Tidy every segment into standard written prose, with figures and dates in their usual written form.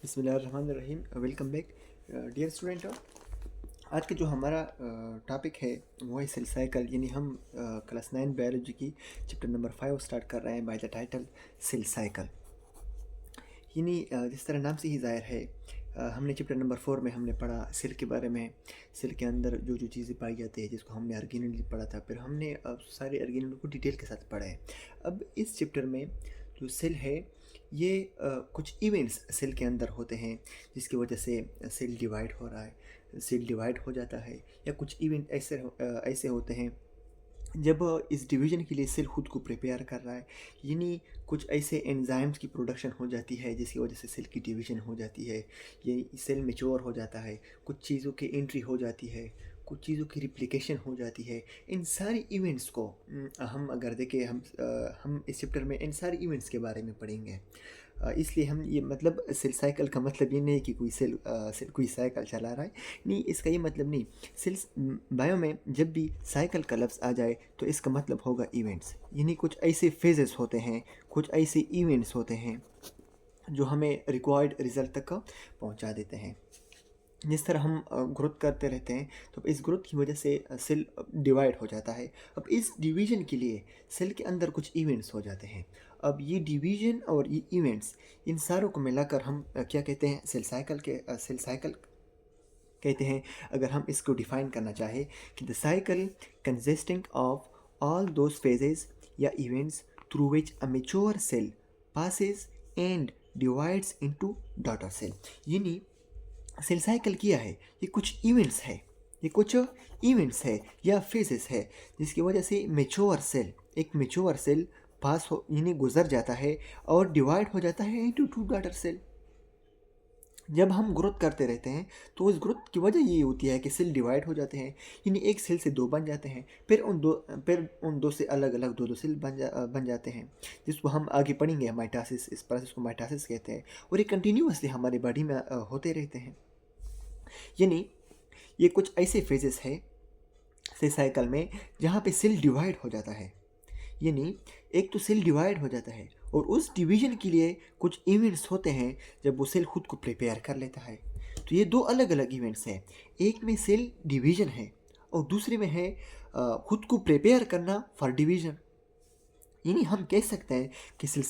बिस्मिल्लाहिर्रहमानिर्रहीम। Welcome back dear student. आज का जो हमारा टॉपिक है वो है सेल साइकिल, यानी हम क्लास 9 बायोलॉजी की चैप्टर नंबर 5 स्टार्ट कर रहे हैं by the title cell cycle. यानी जिस तरह नाम से ही ज़ाहिर है, हमने चैप्टर नंबर 4 में हमने पढ़ा सेल के बारे में। सेल के अंदर जो जो चीज़ें पाई जाती है जिसको हमने ऑर्गेनेल पढ़ा था, फिर हमने सारे ऑर्गेनेल को डिटेल के साथ पढ़ा है। अब इस चैप्टर में जो सेल है ये कुछ इवेंट्स सेल के अंदर होते हैं जिसकी वजह से सेल डिवाइड हो रहा है, सेल डिवाइड हो जाता है, या कुछ इवेंट ऐसे होते हैं जब इस डिवीज़न के लिए सेल खुद को प्रिपेयर कर रहा है। यानी कुछ ऐसे एंजाइम्स की प्रोडक्शन हो जाती है जिसकी वजह से सेल की डिवीज़न हो जाती है, ये सेल मैच्योर हो जाता है, कुछ चीज़ों की एंट्री हो जाती है, कुछ चीज़ों की रिप्लिकेशन हो जाती है। इन सारी इवेंट्स को हम अगर देखें, हम इस चैप्टर में इन सारी इवेंट्स के बारे में पढ़ेंगे। इसलिए हम ये मतलब सेल साइकिल का मतलब ये नहीं कि कोई सेल कोई साइकिल चला रहा है, नहीं, इसका ये मतलब नहीं। सेल्स बायो में जब भी साइकिल का लफ्ज़ आ जाए तो इसका मतलब होगा इवेंट्स, यानी कुछ ऐसे फेजेस होते हैं, कुछ ऐसे इवेंट्स होते हैं जो हमें रिक्वायर्ड रिजल्ट तक पहुंचा देते हैं। जिस तरह हम ग्रोथ करते रहते हैं तो इस ग्रोथ की वजह से सेल डिवाइड हो जाता है। अब इस डिवीज़न के लिए सेल के अंदर कुछ इवेंट्स हो जाते हैं। अब ये डिवीज़न और ये इवेंट्स, इन सारों को मिलाकर हम क्या कहते हैं, सेल साइकिल कहते हैं। अगर हम इसको डिफाइन करना चाहें कि the cycle consisting of all those phases या events through which a mature cell passes and divides into daughter cell. यानी सेल साइकिल किया है, ये कुछ इवेंट्स है, ये कुछ इवेंट्स है या फेजेस है जिसकी वजह से एक मेच्योर सेल पास हो, यानी गुजर जाता है और डिवाइड हो जाता है इनटू टू डॉटर सेल। जब हम ग्रोथ करते रहते हैं तो उस ग्रोथ की वजह ये होती है कि सेल डिवाइड हो जाते हैं, यानी एक सेल से दो बन जाते हैं, फिर उन दो से अलग अलग दो सेल बन जाते हैं, जिसको हम आगे पढ़ेंगे माइटोसिस। इस प्रोसेस को माइटोसिस कहते हैं और ये कंटिन्यूसली हमारी बॉडी में होते रहते हैं। यानी ये कुछ ऐसे फेजेस है सेल साइकिल में जहाँ पे सेल डिवाइड हो जाता है। यानी एक तो सेल डिवाइड हो जाता है और उस डिवीजन के लिए कुछ इवेंट्स होते हैं जब वो सेल खुद को प्रिपेयर कर लेता है। तो ये दो अलग अलग इवेंट्स हैं, एक में सेल डिवीजन है और दूसरे में है खुद को प्रिपेयर करना फॉर डिवीजन। यानी हम कह सकते हैं कि सेल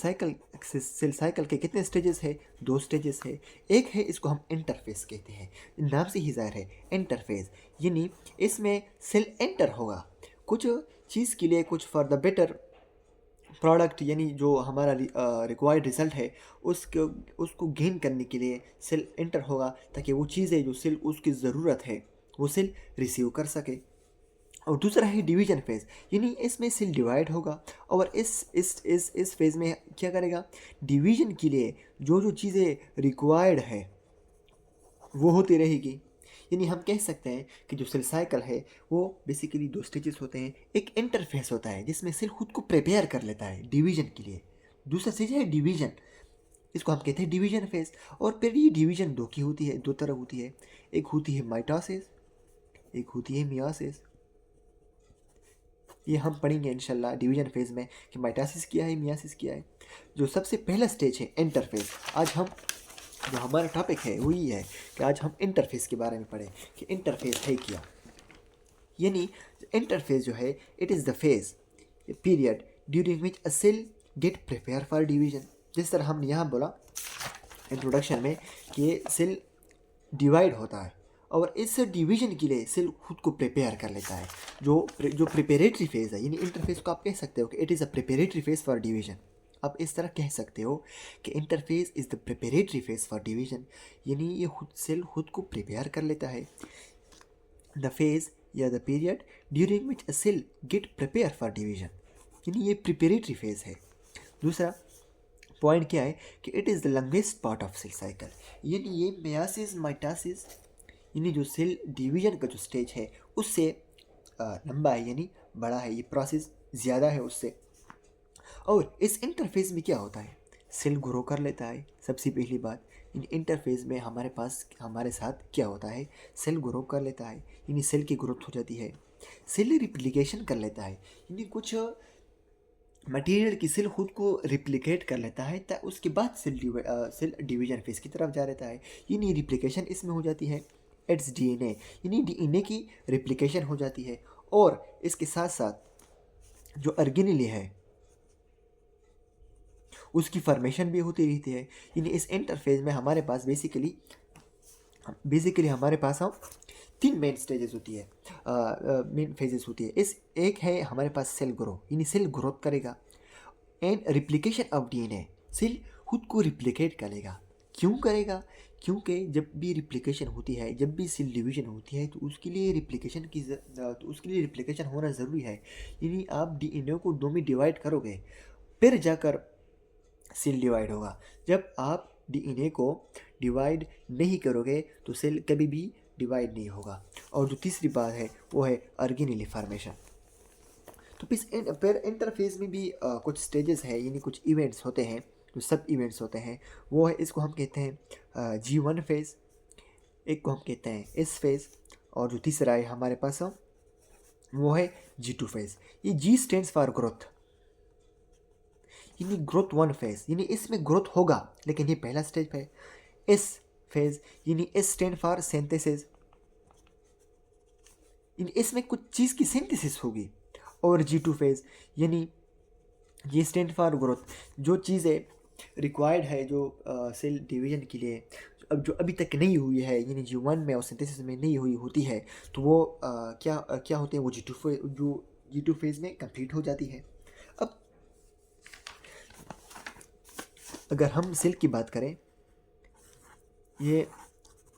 साइकिल के कितने स्टेजेस है, दो स्टेजेस है। एक है, इसको हम इंटरफेस कहते हैं, नाम से ही जाहिर है इंटरफेस। यानी इसमें सेल एंटर होगा कुछ चीज़ के लिए, कुछ फॉर द बेटर प्रोडक्ट, यानी जो हमारा रिक्वायर्ड रिजल्ट है उसको उसको गेन करने के लिए सेल एंटर होगा, ताकि वो चीज़ें जो सेल उसकी ज़रूरत है वो सेल रिसीव कर सके। और दूसरा है डिवीजन फेज, यानी इसमें सेल डिवाइड होगा और इस फेज में क्या करेगा, डिवीजन के लिए जो जो चीज़ें रिक्वायर्ड है वो होती रहेगी। यानी हम कह सकते हैं कि जो सेल साइकिल है वो बेसिकली दो स्टेजेस होते हैं। एक इंटरफेस होता है जिसमें सेल खुद को प्रिपेयर कर लेता है डिवीजन के लिए, दूसरा स्टेज है डिवीजन, इसको हम कहते हैं डिवीजन फेज। और फिर ये डिवीजन दो की होती है, दो तरह होती है, एक होती है माइटोसिस, एक होती है मियोसिस। ये हम पढ़ेंगे इंशाल्लाह डिवीजन फेज में कि माइटोसिस क्या है, मियोसिस क्या है। जो सबसे पहला स्टेज है इंटरफेस, आज हम जो हमारा टॉपिक है वो ये है कि आज हम इंटरफेस के बारे में पढ़ें कि इंटरफेस है क्या। यानी इंटरफेस जो है, it is the phase period during which a cell get prepare for division. जिस तरह हमने यहाँ बोला इंट्रोडक्शन में कि ये सेल डिवाइड होता है और इस डिवीजन के लिए सेल खुद को प्रिपेयर कर लेता है। जो प्रिपेरेटरी फेज है, यानी इंटरफेस को आप कह सकते हो कि it is a preparatory phase for division. आप इस तरह कह सकते हो कि interface is the preparatory phase for division, यानी ये सेल खुद को प्रिपेयर कर लेता है। द फेज या the period during which a cell get prepare for division, यानी ये प्रिपेरेटरी फेज है। दूसरा पॉइंट क्या है कि it is the longest part of cell cycle, यानी ये मेयासिस माइटोसिस, यानी जो सेल डिवीजन का जो स्टेज है उससे लंबा है, यानी बड़ा है, ये प्रोसेस ज़्यादा है उससे। और इस इंटरफेस में क्या होता है, सेल ग्रो कर लेता है। सबसे पहली बात, इन इंटरफेस में हमारे साथ क्या होता है, सेल ग्रो कर लेता है, यानी सेल की ग्रोथ हो जाती है। सेल रिप्लिकेशन कर लेता है, यानी कुछ मटेरियल की सेल खुद को रिप्लिकेट कर लेता है, उसके बाद सेल डिवीजन फेज की तरफ जा रहता है। यानी रिप्लिकेशन इसमें हो जाती है, इट्स डीएनए, यानी डीएनए की रिप्लिकेशन हो जाती है। और इसके साथ साथ जो ऑर्गेनेल है उसकी फॉर्मेशन भी होती रहती है। यानी इस इंटरफेज में हमारे पास बेसिकली हमारे पास हम 3 मेन स्टेजेस होती है, मेन फेजेस होती है। इस एक है हमारे पास सेल ग्रो, यानी सेल ग्रोथ करेगा। And replication of DNA, cell खुद को रिप्लिकेट करेगा। क्यों करेगा? क्योंकि जब भी रिप्लिकेशन होती है, जब भी सेल डिवीजन होती है, तो उसके लिए रिप्लिकेशन होना ज़रूरी है। यानी आप डीएनए को 2 में डिवाइड करोगे, फिर जाकर सेल डिवाइड होगा। जब आप डीएनए को डिवाइड नहीं करोगे तो सेल कभी भी डिवाइड नहीं होगा। और जो तीसरी बात है वो है ऑर्गेनेल फॉर्मेशन। तो फिर इंटरफेज में भी कुछ स्टेजेस है, यानी कुछ इवेंट्स होते हैं, जो सब इवेंट्स होते हैं। वो है, इसको हम कहते हैं G1 फेज़, एक को हम कहते हैं S फेज़, और जो तीसरा है हमारे पास वो है G2 फेज़। ये G स्टैंड्स फॉर ग्रोथ, यानी ग्रोथ 1 फेज़, यानी इसमें ग्रोथ होगा, लेकिन ये पहला स्टेज है। S फेज़, यानी S स्टैंड फॉर सिंथेसिस, यानी इसमें कुछ चीज़ की सिंथेसिस होगी। और G2 फेज़, यानी ये स्टैंड फॉर ग्रोथ, जो चीज़ें रिक्वायर्ड है जो सेल डिवीजन के लिए, अब जो अभी तक नहीं हुई है, यानी G1 में और सिंथेसिस में नहीं हुई होती है, तो वो क्या होते हैं, वो G2 फेज़ में कंप्लीट हो जाती है। अब अगर हम सेल की बात करें, ये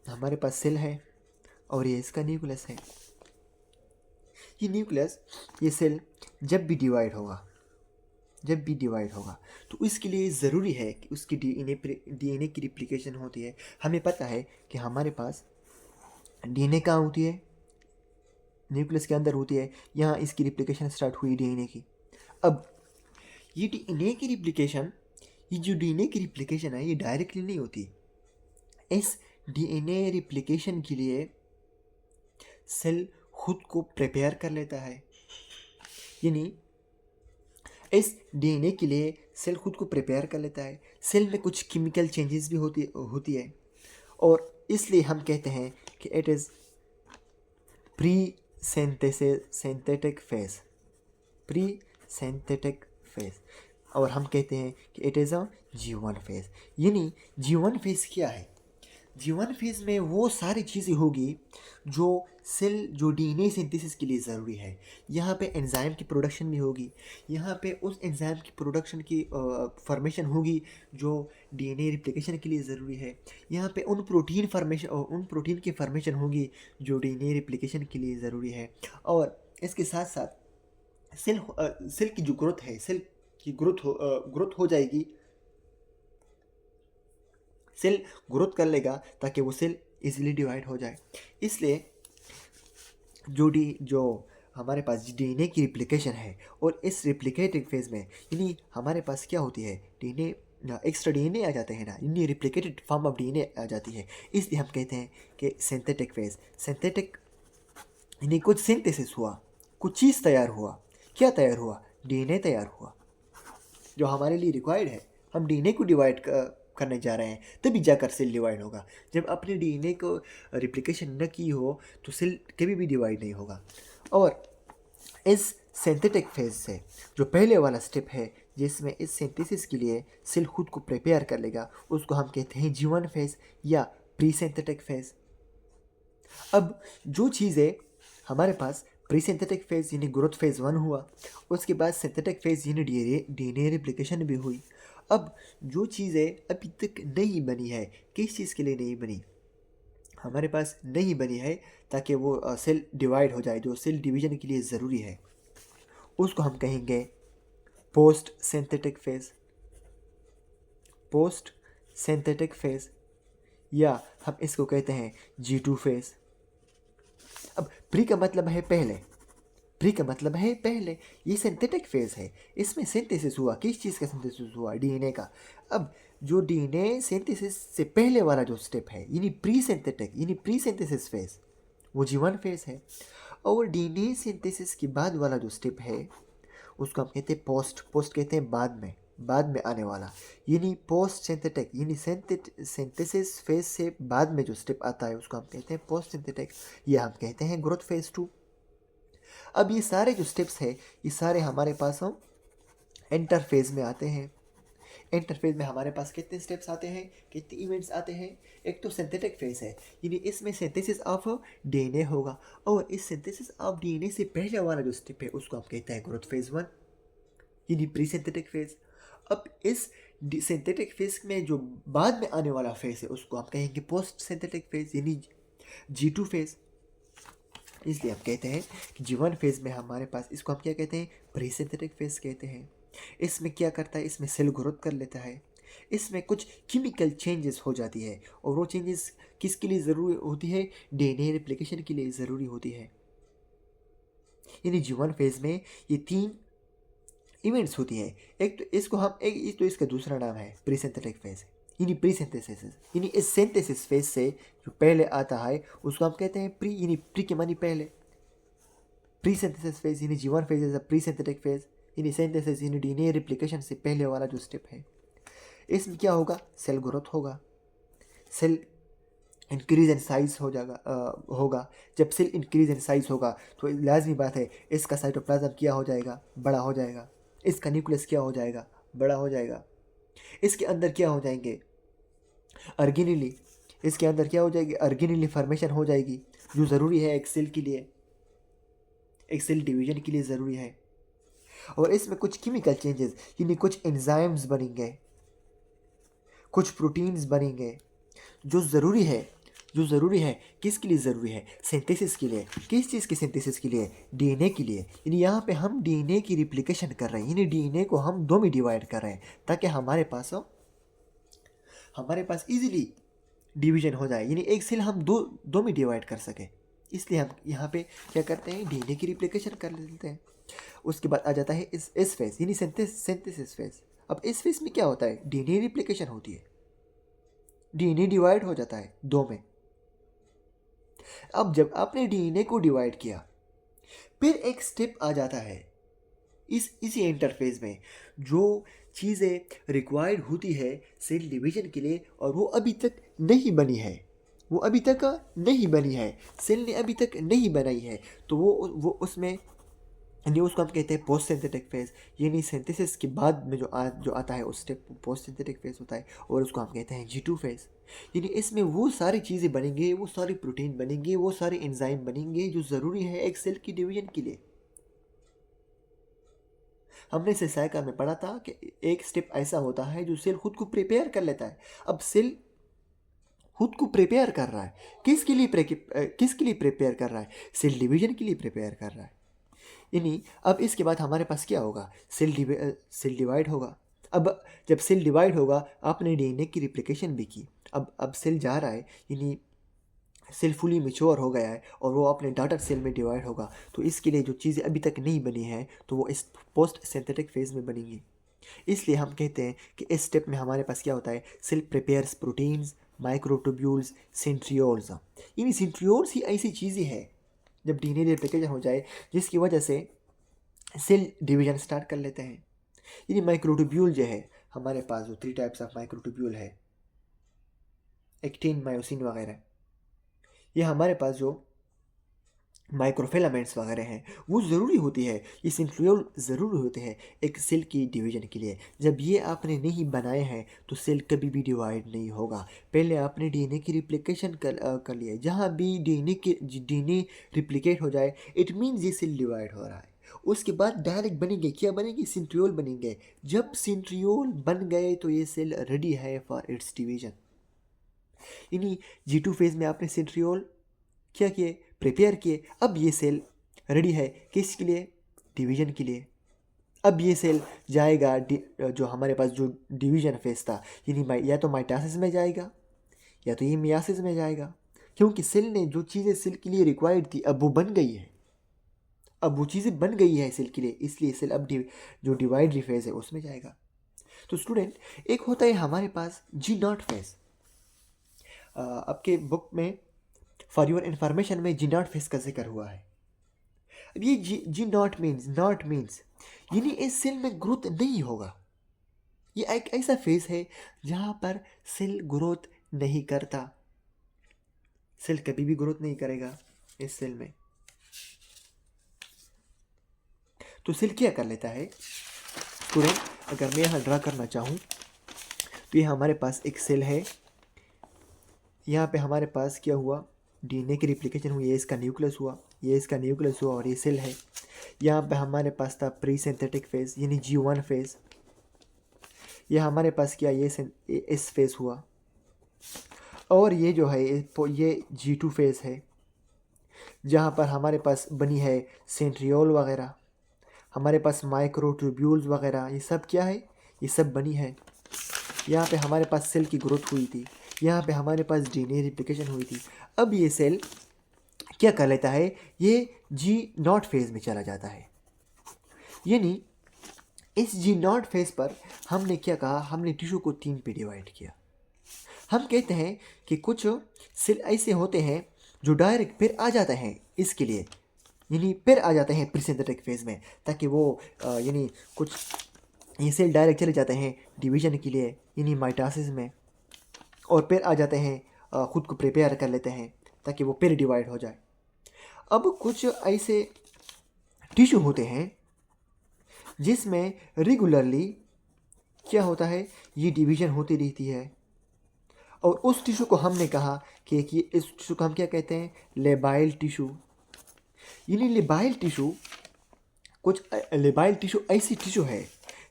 हमारे पास सेल है और ये इसका न्यूक्लियस है। ये न्यूक्लियस, ये सेल जब भी डिवाइड होगा तो इसके लिए ज़रूरी है कि उसकी डीएनए की रिप्लिकेशन होती है। हमें पता है कि हमारे पास डीएनए कहाँ होती है, न्यूक्लियस के अंदर होती है। यहाँ इसकी रिप्लिकेशन स्टार्ट हुई डीएनए की। अब ये जो डीएनए की रिप्लिकेशन है, ये डायरेक्टली नहीं होती। इस डीएनए रिप्लिकेशन के लिए सेल खुद को प्रिपेयर कर लेता है, यानी इस डीएनए के लिए सेल खुद को प्रिपेयर कर लेता है। सेल में कुछ केमिकल चेंजेस भी होती है, और इसलिए हम कहते हैं कि it is pre synthetic phase, और हम कहते हैं कि it is a G1 phase. यानी G1 फेज क्या है? G1 फेज में वो सारी चीज़ें होगी जो डीएनए सिंथेसिस के लिए ज़रूरी है। यहाँ पे एंजाइम की प्रोडक्शन भी होगी, यहाँ पे उस एंजाइम की प्रोडक्शन की फॉर्मेशन होगी जो डीएनए रिप्लिकेशन के लिए ज़रूरी है। यहाँ पे उन प्रोटीन की फॉर्मेशन होगी जो डीएनए रिप्लिकेशन के लिए ज़रूरी है। और इसके साथ साथ सेल की जो ग्रोथ है, सेल की ग्रोथ हो जाएगी। सेल ग्रोथ कर लेगा ताकि वो सेल इजीली डिवाइड हो जाए। इसलिए जो हमारे पास डीएनए की रिप्लिकेशन है, और इस रिप्लिकेटिंग फेज में यानी हमारे पास क्या होती है, डीएनए एक्स्ट्रा डीएनए आ जाते हैं ना, यानी रिप्लिकेटेड फॉर्म ऑफ डीएनए आ जाती है। इसलिए हम कहते हैं कि सिंथेटिक यानी कुछ सिंथेसिस हुआ, कुछ चीज़ तैयार हुआ। क्या तैयार हुआ? डीएनए तैयार हुआ, जो हमारे लिए रिक्वायर्ड है। हम डीएनए को डिवाइड करने जा रहे हैं, तभी जाकर सेल डिवाइड होगा। जब अपने डीएनए को रिप्लिकेशन न की हो तो सेल कभी भी डिवाइड नहीं होगा। और इस सिंथेटिक फेज से जो पहले वाला स्टेप है, जिसमें इस सिंथेसिस के लिए सेल खुद को प्रिपेयर कर लेगा, उसको हम कहते हैं G1 फेज या प्री सिंथेटिक फेज। अब जो चीज़ें हमारे पास प्री सिंथेटिक फेज यानी ग्रोथ फेज 1 हुआ, उसके बाद सिंथेटिक फेज यानी डीएनए रिप्लिकेशन भी हुई। अब जो चीज़ें अभी तक नहीं बनी है, किस चीज़ के लिए नहीं बनी? हमारे पास नहीं बनी है ताकि वो सेल डिवाइड हो जाए, जो सेल डिवीजन के लिए ज़रूरी है, उसको हम कहेंगे पोस्ट सिंथेटिक फेज, या हम इसको कहते हैं G2 फेज। अब प्री का मतलब है पहले, ये सिंथेटिक फेज है, इसमें सिंथेसिस हुआ। किस चीज़ का सिंथेसिस हुआ? डीएनए का। अब जो डीएनए सिंथेसिस से पहले वाला जो स्टेप है, यानी प्री सिंथेसिस फेज, वो G1 फेज है। और डीएनए सिंथेसिस के बाद वाला जो स्टेप है उसको हम कहते हैं पोस्ट। पोस्ट कहते हैं बाद में आने वाला, यानी पोस्ट सिंथेटिक, यानी सिंथेसिस फेज से बाद में जो स्टेप आता है उसको हम कहते हैं पोस्ट सिंथेटिक, ये हम कहते हैं ग्रोथ फेज 2। अब ये सारे जो स्टेप्स है ये सारे हमारे पास हम एंटर फेज में आते हैं। एंटर फेज में हमारे पास कितने स्टेप्स आते हैं, कितने इवेंट्स आते हैं। एक तो सिंथेटिक फेज है, यानी इसमें सिंथेसिस ऑफ डीएनए होगा, और इस सिंथेसिस ऑफ डीएनए से पहले वाला जो स्टेप है उसको हम कहते हैं ग्रोथ फेज 1, यानी प्री सिंथेटिक फेज। अब इस सिंथेटिक फेज में जो बाद में आने वाला फेज है उसको हम कहेंगे पोस्ट सिंथेटिक फेज, यानी G2 फेज। इसलिए हम कहते हैं कि G1 फेज में हमारे पास, इसको हम क्या कहते हैं, प्री सिंथेटिक फेज कहते हैं। इसमें क्या करता है, इसमें सेल ग्रोथ कर लेता है, इसमें कुछ केमिकल चेंजेस हो जाती है, और वो चेंजेस किसके लिए ज़रूरी होती है, डीएनए रेप्लिकेशन के लिए ज़रूरी होती है। यानी G1 फेज में ये 3 इवेंट्स होती है। एक तो इसको हम एक तो इसका दूसरा नाम है प्री सिंथेटिक फेज, यानी प्री सिंथेसिस, यानी इस सिंथेसिस फेज से जो पहले आता है उसको हम कहते हैं प्री, यानी प्री के मानी पहले। प्री सिंथेसिस फेज यानी G1 phase is a pre synthetic phase, यानी सिंथेसिस यानी डीएनए रेप्लिकेशन से पहले वाला जो स्टेप है। इसमें क्या होगा, सेल ग्रोथ होगा, सेल इंक्रीज इन साइज होगा। जब सेल इंक्रीज इन साइज होगा तो लाजमी बात है इसका साइटोप्लाज्म क्या हो जाएगा, बड़ा हो जाएगा। इसका न्यूक्लियस क्या हो जाएगा, बड़ा हो जाएगा। इसके अंदर क्या हो जाएंगे, अर्गेनिली, इसके अंदर क्या हो जाएगी, अर्गेनिली फॉर्मेशन हो जाएगी, जो ज़रूरी है एक सेल के लिए, एक सेल डिवीजन के लिए ज़रूरी है। और इसमें कुछ केमिकल चेंजेस, यानी कुछ एंजाइम्स बनेंगे, कुछ प्रोटीन्स बनेंगे, जो ज़रूरी है, जो ज़रूरी है किसके लिए ज़रूरी है, सिंथेसिस के लिए। किस चीज़ की सिंथेसिस के लिए, डीएनए के लिए। यानी यहाँ पे हम डीएनए की रिप्लिकेशन कर रहे हैं, यानी डीएनए को हम 2 में डिवाइड कर रहे हैं ताकि हमारे पास इजीली डिवीजन हो जाए, यानी एक सेल हम दो में डिवाइड कर सके। इसलिए हम यहाँ पे क्या करते हैं, डीएनए की रिप्लिकेशन कर लेते हैं। उसके बाद आ जाता है इस फेज, यानी सिंथेसिस फेज। अब इस फेज में क्या होता है, डीएनए रिप्लिकेशन होती है, डीएनए डिवाइड हो जाता है 2 में। अब जब आपने डीएनए को डिवाइड किया, फिर एक स्टेप आ जाता है इसी इंटरफेस में, जो चीज़ें रिक्वायर्ड होती है सेल डिवीजन के लिए, और वो अभी तक नहीं बनी है, वो अभी तक नहीं बनी है, सेल ने अभी तक नहीं बनाई है। तो वो उसमें, यानी उसको हम कहते हैं पोस्ट सिंथेटिक फेज, यानी सिंथेसिस के बाद में जो आता है उस स्टेप पोस्ट सिंथेटिक फेज होता है, और उसको हम कहते हैं G2 फेज। यानी इसमें वो सारी चीज़ें बनेंगे, वो सारी प्रोटीन बनेंगे, वो सारे एंजाइम बनेंगे जो ज़रूरी है एक सेल की डिवीजन के लिए। हमने सेल साइकिल में पढ़ा था कि एक स्टेप ऐसा होता है जो सेल खुद को प्रिपेयर कर लेता है। अब सेल खुद को प्रिपेयर कर रहा है, किसके लिए प्रिपेयर कर रहा है, सेल डिवीजन के लिए प्रिपेयर कर रहा है। यानी अब इसके बाद हमारे पास क्या होगा, सेल डिवाइड होगा। अब जब सेल डिवाइड होगा, आपने डीएनए की रिप्लिकेशन भी की, अब सेल जा रहा है, यानी सेल फुली मैच्योर हो गया है और वो अपने डॉटर सेल में डिवाइड होगा। तो इसके लिए जो चीज़ें अभी तक नहीं बनी हैं तो वो इस पोस्ट सिंथेटिक फेज में बनेंगी। इसलिए हम कहते हैं कि इस स्टेप में हमारे पास क्या होता है, cell prepares proteins, microtubules, centrioles. यानी सेंट्रियोल्स ही ऐसी चीज़ें हैं जब डीएनए रिप्लिकेशन हो जाए जिसकी वजह से सेल डिवीजन स्टार्ट कर लेते हैं। यानी माइक्रोट्यूब्यूल जो है हमारे पास, जो 3 टाइप्स ऑफ माइक्रोट्यूब्यूल है, एक्टिन, मायोसिन वगैरह, ये हमारे पास जो माइक्रोफिलामेंट्स वगैरह हैं वो ज़रूरी होती है, ये सेंट्रियोल ज़रूरी होते हैं एक सेल की डिवीजन के लिए। जब ये आपने नहीं बनाए हैं तो सेल कभी भी डिवाइड नहीं होगा। पहले आपने डीएनए की रिप्लिकेशन कर लिया, जहाँ भी डीएनए रिप्लिकेट हो जाए इट मीन्स ये सेल डिवाइड हो रहा है। उसके बाद डायरेक्ट बनेंगे, क्या बनेंगे, सेंट्रियोल बनेंगे। जब सेंट्रियोल बन गए तो ये सेल रेडी है फॉर इट्स डिवीजन। यानी G2 फेज में आपने सेंट्रियोल क्या किए, प्रिपेयर किए। अब ये सेल रेडी है किसके लिए, डिवीजन के लिए। अब ये सेल जाएगा जो हमारे पास जो डिवीजन फेज था, यानी या तो माइटोसिस में जाएगा या तो ये मियासिस में जाएगा, क्योंकि सेल ने जो चीज़ें सेल के लिए रिक्वायर्ड थी अब वो बन गई है, अब वो चीज़ें बन गई है सेल के लिए, इसलिए सेल अब जो डिवाइडरी फेज है उसमें जाएगा। तो स्टूडेंट, एक होता है हमारे पास G0 फेज। आपके बुक में फॉर योर इन्फॉर्मेशन में G0 फेज का जिक्र हुआ है। अब ये जी नॉट मीन्स यानी इस सेल में ग्रोथ नहीं होगा। ये एक ऐसा फेज है जहाँ पर सेल ग्रोथ नहीं करता। सेल कभी भी ग्रोथ नहीं करेगा इस सेल में। तो सेल क्या कर लेता है स्टूडेंट, अगर मैं यहाँ ड्रा करना चाहूँ तो ये हमारे पास एक सेल है। यहाँ पे हमारे पास क्या हुआ, डीएनए की रिप्लिकेशन हुई, ये इसका न्यूक्लियस हुआ, ये इसका न्यूक्लियस हुआ और ये सेल है। यहाँ पे हमारे पास था प्री सिंथेटिक फेज यानी G1 फेज। ये हमारे पास क्या, ये इस फेज हुआ। और ये जो है ये G2 फेज है, जहाँ पर हमारे पास बनी है सेंट्रियोल वगैरह, हमारे पास माइक्रोट्यूब्यूल्स वगैरह, ये सब क्या है, ये सब बनी है। यहाँ पे हमारे पास सेल की ग्रोथ हुई थी, यहाँ पे हमारे पास डीएनए रिप्लिकेशन हुई थी। अब ये सेल क्या कर लेता है, ये G0 फेज में चला जाता है। यानी इस G0 फेज पर हमने क्या कहा, हमने टिश्यू को 3 पे डिवाइड किया। हम कहते हैं कि कुछ सेल ऐसे होते हैं जो डायरेक्ट फिर आ जाते हैं इसके लिए, यानी फिर आ जाते हैं प्रीसिंथेटिक फेज में, ताकि वो यानी कुछ ये सेल डायरेक्ट चले जाते हैं डिवीजन के लिए यानी माइटोसिस में, और फिर आ जाते हैं खुद को प्रिपेयर कर लेते हैं ताकि वो फिर डिवाइड हो जाए। अब कुछ ऐसे टिश्यू होते हैं जिसमें रेगुलरली क्या होता है, ये डिवीजन होती रहती है। और उस टिश्यू को हमने कहा कि इस टिश्यू को हम क्या कहते हैं, लेबाइल टिश्यू। यानी लेबाइल टिश्यू ऐसी टिश्यू है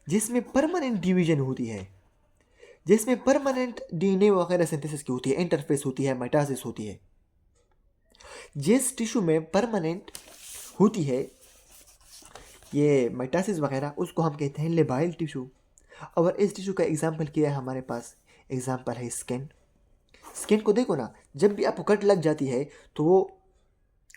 जिसमें परमानेंट डिवीजन होती है, जिसमें परमानेंट डीएनए वगैरह सिंथेसिस की होती है, इंटरफेस होती है, माइटोसिस होती है। जिस टिश्यू में परमानेंट होती है ये माइटोसिस वगैरह, उसको हम कहते हैं लेबाइल टिश्यू। और इस टिश्यू का एग्जाम्पल क्या है हमारे पास, एग्जाम्पल है स्किन। स्किन को देखो ना, जब भी आपको कट लग जाती है तो वो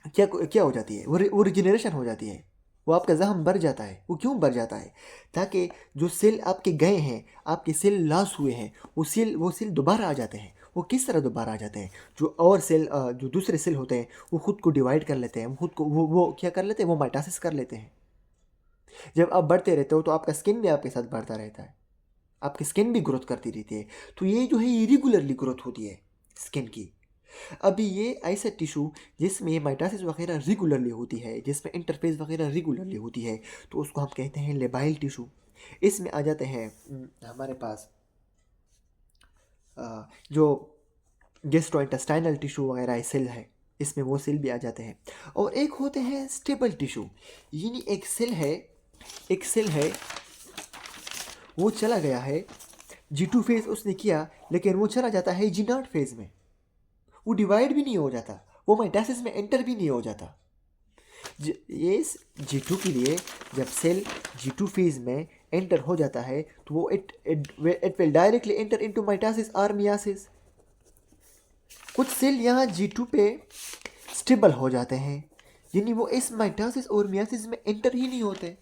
क्या हो जाती है, वो रिजेनरेशन हो जाती है, वो आपका जख्म भर जाता है। वो क्यों भर जाता है, ताकि जो सेल आपके गए हैं, आपके सेल लॉस हुए हैं, वो सेल दोबारा आ जाते हैं। वो किस तरह दोबारा आ जाते हैं, जो दूसरे सेल होते हैं वो खुद को डिवाइड कर लेते हैं, वो खुद को वो क्या कर लेते हैं, वो माइटोसिस कर लेते हैं। जब आप बढ़ते रहते हो तो आपका स्किन भी आपके साथ बढ़ता रहता है, आपकी स्किन भी ग्रोथ करती रहती है। तो ये जो है इरेगुलरली ग्रोथ होती है स्किन की। अभी ये ऐसा टिश्यू जिसमें माइटोसिस वगैरह रेगुलरली होती है, जिसमें इंटरफेस वगैरह रेगुलरली होती है, तो उसको हम कहते हैं लेबाइल टिश्यू। इसमें आ जाते हैं हमारे पास जो गैस्ट्रोइंटेस्टाइनल टिश्यू वगैरह सेल है, इसमें वो सेल भी आ जाते हैं। और एक होते हैं स्टेबल टिश्यू, यानी एक सेल है वो चला गया है G2 फेज उसने किया, लेकिन वो चला जाता है G0 फेज में। वो डिवाइड भी नहीं हो जाता, वो माइटोसिस में एंटर भी नहीं हो जाता। ये G2 के लिए जब सेल G2 फेज में एंटर हो जाता है तो वो it will directly enter into mitosis और मियासिस। कुछ सेल यहाँ G2 पे स्टेबल हो जाते हैं, यानी वो इस माइटोसिस और मियासिस में एंटर ही नहीं होते।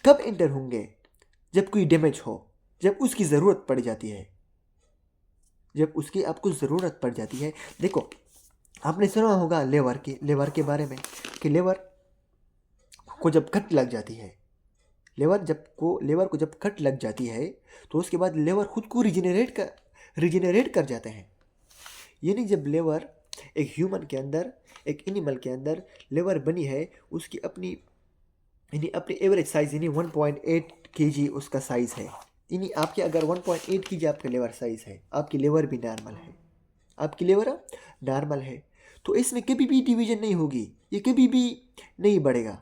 कब एंटर होंगे, जब कोई डैमेज हो, जब उसकी ज़रूरत पड़ जाती है, जब उसकी आपको ज़रूरत पड़ जाती है। देखो आपने सुना होगा लेवर के बारे में कि लेवर को जब कट लग जाती है, लेवर को जब कट लग जाती है तो उसके बाद लेवर खुद को रिजेनरेट कर जाते हैं। यानी जब लेवर एक ह्यूमन के अंदर, एक एनिमल के अंदर लेवर बनी है, उसकी अपनी एवरेज साइज यानी 1.8 kg उसका साइज़ है। यानी आपके अगर 1.8 kg आपका लेवर साइज़ है, आपकी लेवर भी नॉर्मल है, तो इसमें कभी भी डिवीजन नहीं होगी, ये कभी भी नहीं बढ़ेगा,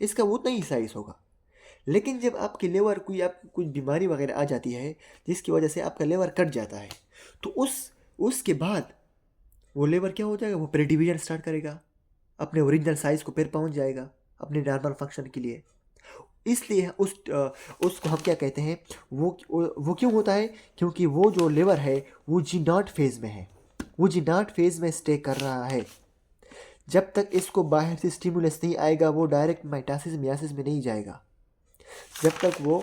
इसका उतना ही साइज़ होगा। लेकिन जब आपके लेवर कुछ बीमारी वगैरह आ जाती है जिसकी वजह से आपका लेवर कट जाता है, तो उसके बाद वो लेवर क्या हो जाएगा, वो फिर डिवीजन स्टार्ट करेगा, अपने ओरिजिनल साइज़ को फिर पहुंच जाएगा अपने नॉर्मल फंक्शन के लिए। इसलिए उसको हम क्या कहते हैं, वो क्यों होता है, क्योंकि वो जो लेवर है वो G0 फेज में है, वो G0 फेज में स्टे कर रहा है। जब तक इसको बाहर से स्टिमुलस नहीं आएगा वो डायरेक्ट माइटोसिस मियासिस में नहीं जाएगा। जब तक वो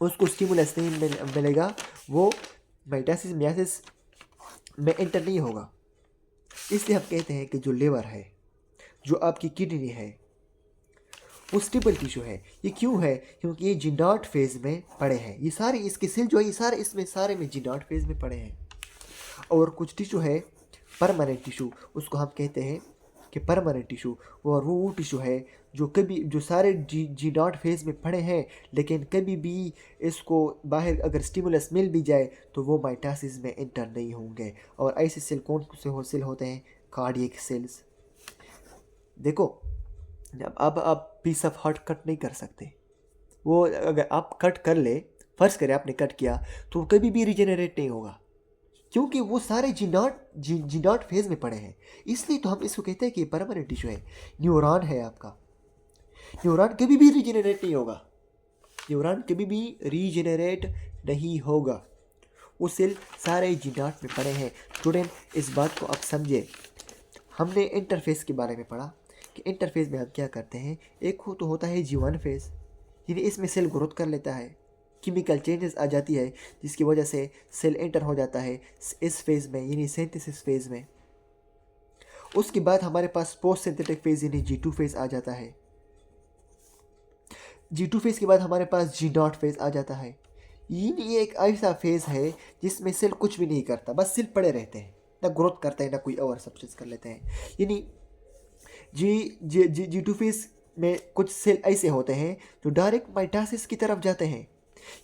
उसको स्टिमुलस नहीं मिलेगा वो माइटोसिस मियासिस में एंटर नहीं होगा। इसलिए हम कहते हैं कि जो लिवर है, जो आपकी किडनी है, वो स्टेबल टिश्यू है। ये क्यों है? क्योंकि ये जिनाट फेज में पड़े हैं। ये सारे इसके सेल जो है ये सारे इसमें सारे में जिनाट फेज में पड़े हैं। और कुछ टिश्यू है परमानेंट टिश्यू, उसको हम कहते हैं कि परमानेंट टिश्यू। और वो टिश्यू है जो सारे जिनाट फेज में पड़े हैं, लेकिन कभी भी इसको बाहर अगर स्टिमुलस मिल भी जाए तो वो माइटासिस में एंटर नहीं होंगे। और ऐसे सेल कौन से सेल होते हैं? Cardiac cells. देखो, अब आप पीस ऑफ हार्ट कट नहीं कर सकते। वो अगर आप कट कर ले, फर्ज करें आपने कट किया, तो वो कभी भी रिजेनरेट नहीं होगा, क्योंकि वो सारे जिनाट फेज में पड़े हैं। इसलिए तो हम इसको कहते हैं कि परमानेंट टिश्यू है। न्यूरॉन है आपका, न्यूरॉन कभी भी रिजेनरेट नहीं होगा। न्यूरॉन कभी भी रीजेनरेट नहीं होगा। वो सेल सारे जिनाट में पड़े हैं। स्टूडेंट, इस बात को आप समझे। हमने इंटरफेस के बारे में पढ़ा कि इंटरफेस में हम क्या करते हैं। एक तो होता है G1 फेज, यानी इसमें सेल ग्रोथ कर लेता है, केमिकल चेंजेस आ जाती है जिसकी वजह से सेल एंटर हो जाता है इस फेज़ में, यानी सिंथेसिस फेज़ में। उसके बाद हमारे पास पोस्ट सिंथेटिक फेज़ यानी G2 फेज़ आ जाता है। G2 फेज़ के बाद हमारे पास G0 फेज़ आ जाता है। ये एक ऐसा फेज़ है जिसमें सेल कुछ भी नहीं करता, बस सेल पड़े रहते हैं, ना ग्रोथ करते हैं ना कोई और सब्सटेंस कर लेते हैं। यानी G2 फेज़ में कुछ सेल ऐसे होते हैं जो डायरेक्ट माइटासिस की तरफ जाते हैं।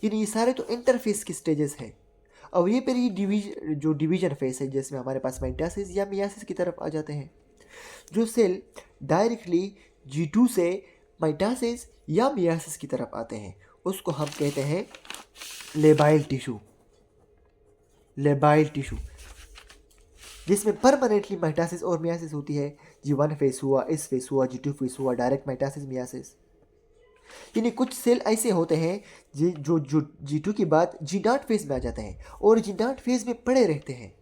यानी ये सारे तो इंटरफेस के स्टेजेस हैं। अब ये पर ही डिवीजन फेस है जिसमें हमारे पास माइटासिस या मियासिस की तरफ आ जाते हैं। जो सेल डायरेक्टली G2 से माइटासिस या मियासिस की तरफ आते हैं उसको हम कहते हैं लेबाइल टिश्यू। लेबाइल टिश्यू जिसमें परमानेंटली माइटासिस और मियासिस होती है। G1 फेस हुआ, इस फेस हुआ, G2 फेस हुआ, डायरेक्ट माइटासिस मियासिस। यानी कुछ सेल ऐसे होते हैं जो G2 के बाद G0 फेज में आ जाते हैं और G0 फेज में पड़े रहते हैं।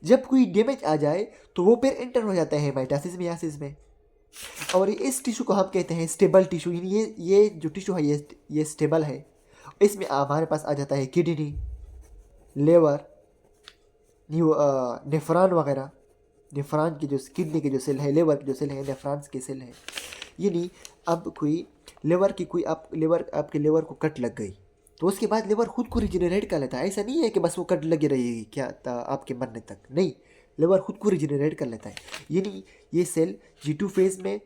जब कोई डैमेज आ जाए तो वो फिर एंटर हो जाते हैं माइटासिस मियासिस में। और इस टिश्यू को हम कहते हैं स्टेबल टिश्यू। यानी ये जो टिश्यू है ये स्टेबल है। इसमें हमारे पास आ जाता है किडनी, लेवर, नेफ्रॉन वगैरह। नेफ्रॉन की जो किडनी के जो सेल है, लेवर के जो सेल है, नेफ्रॉन के सेल है। यानी अब कोई आपके लेवर को कट लग गई तो उसके बाद लेवर खुद को रिजेनरेट कर लेता है। ऐसा नहीं है कि बस वो कट लगी रहेगी क्या आपके मरने तक, नहीं, लेवर खुद को रिजेनरेट कर लेता है। यानी ये सेल G2 फेज में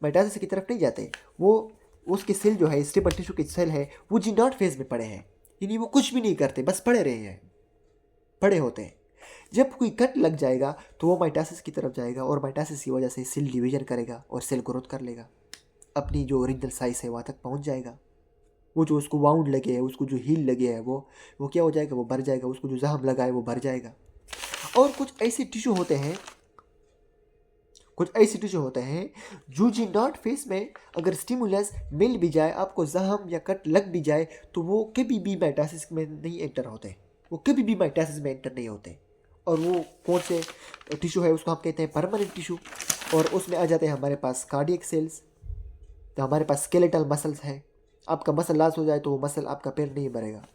मेटासिस की तरफ नहीं जाते, वो उसके सेल जो है स्टेबल टिश्यू के सेल है वो G0 फेज में पड़े हैं। यानी वो कुछ भी नहीं करते, बस पड़े रहे हैं, पड़े होते हैं। जब कोई कट लग जाएगा तो वो माइटासिस की तरफ जाएगा और माइटासिस की वजह से सेल डिवीजन करेगा और सेल ग्रोथ कर लेगा, अपनी जो ओरिजिनल साइज है वहाँ तक पहुँच जाएगा। वो जो उसको वाउंड लगे है, उसको जो हील लगे है, वो क्या हो जाएगा, वो भर जाएगा। उसको जो जख्म लगा है वो भर जाएगा। और कुछ ऐसे टिश्यू होते हैं जो G0 फेस में अगर स्टिमुलस मिल भी जाए, आपको जख्म या कट लग भी जाए, तो वो कभी भी माइटासिस में नहीं एंटर होते, और वो कौन से टिश्यू है उसको हम कहते हैं परमानेंट टिश्यू। और उसमें आ जाते हैं हमारे पास कार्डियक सेल्स। तो हमारे पास स्केलेटल मसल्स है। आपका मसल लॉस हो जाए तो वो मसल आपका पैर नहीं भरेगा,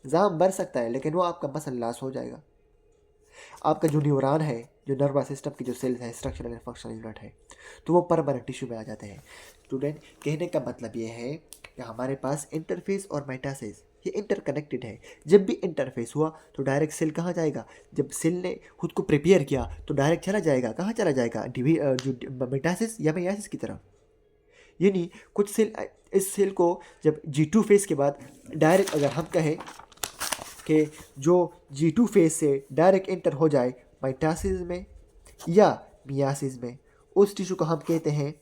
जाम भर सकता है लेकिन वो आपका मसल लॉस हो जाएगा। आपका जो न्यूरॉन है, जो नर्वस सिस्टम की जो सेल्स है, स्ट्रक्चरल एंड फंक्शनल यूनिट है, तो वो परमानेंट टिश्यू में आ जाते हैं। स्टूडेंट, कहने का मतलब ये है कि हमारे पास इंटरफेस और माइटासिस ये इंटरकनेक्टेड है। जब भी इंटरफेस हुआ तो डायरेक्ट सेल कहाँ जाएगा? जब सेल ने खुद को प्रिपेयर किया तो डायरेक्ट चला जाएगा, कहाँ चला जाएगा? जो मेटासिस या मियासिस की तरफ। यानी कुछ सेल, इस सेल को जब G2 फेज के बाद डायरेक्ट अगर हम कहें कि जो G2 फेज से डायरेक्ट एंटर हो जाए माइटासिस में या मियासिस में, उस टिश्यू को हम कहते हैं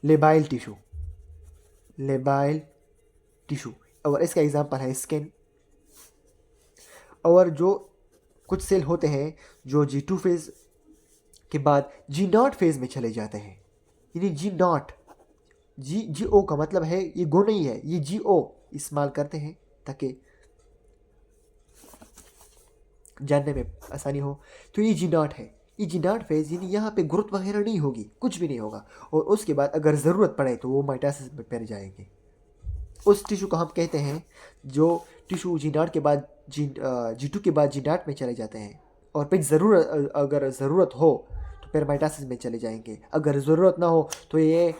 लेबाइल टिश्यू। लेबाइल टिश्यू, और इसका एग्जांपल है स्किन। और जो कुछ सेल होते हैं जो G2 फेज के बाद G0 फेज में चले जाते हैं। यानी G0, GO का मतलब है, ये गो नहीं है, ये GO इस्तेमाल करते हैं ताकि जानने में आसानी हो। तो ये G0 है, ये G0 फेज, यानी यहाँ पे ग्रोथ वगैरह नहीं होगी, कुछ भी नहीं होगा। और उसके बाद अगर ज़रूरत पड़े तो वो माइटासिस में पैर जाएंगे। उस टिश्यू को हम कहते हैं जो टिश्यू G0 के बाद G2 के बाद G0 में चले जाते हैं। और फिर अगर ज़रूरत हो तो फिर माइटोसिस में चले जाएंगे। अगर ज़रूरत ना हो तो ये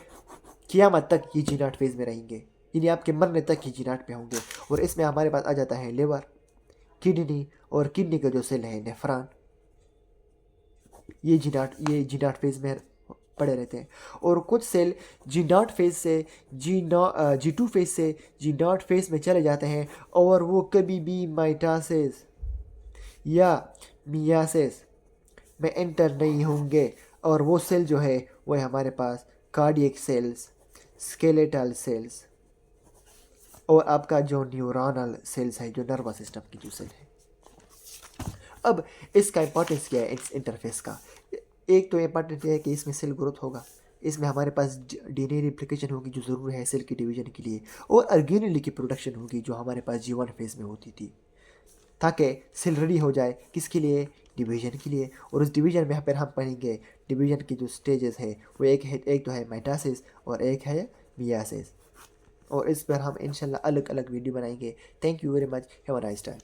क़यामत तक ये जी नॉट फेज़ में रहेंगे, यानी आपके मरने तक ही जी नॉट पे होंगे। और इसमें हमारे पास आ जाता है लिवर, किडनी, और किडनी का जो सेल है नेफ्रॉन, ये जी नॉट फेज़ में पड़े रहते हैं। और कुछ सेल जी नॉट फेज़ से जी टू फेज़ से जी नॉट फेज़ में चले जाते हैं, और वो कभी भी माइटोसिस या मियासिस में एंटर नहीं होंगे। और वो सेल जो है वो है हमारे पास कार्डियक सेल्स, स्केलेटल सेल्स, और आपका जो न्यूरोनल सेल्स है, जो नर्वस सिस्टम की जो सेल है। अब इसका इंपॉर्टेंस क्या है इस इंटरफेस का? एक तो इंपॉर्टेंट है कि इसमें सेल ग्रोथ होगा, इसमें हमारे पास डीएनए रिप्लिकेशन होगी जो ज़रूरी है सेल की डिवीजन के लिए, और ऑर्गेनेली की प्रोडक्शन होगी जो हमारे पास जी1 फेज़ में होती थी, ताकि सेल रेडी हो जाए किसके लिए? डिवीजन के लिए। और उस डिवीजन में फिर हम पढ़ेंगे डिवीजन की जो स्टेजेस है वो एक तो है माइटोसिस और एक है मियासिस। और इस पर हम इंशाल्लाह अलग अलग वीडियो बनाएंगे। Thank you very much, have a nice time.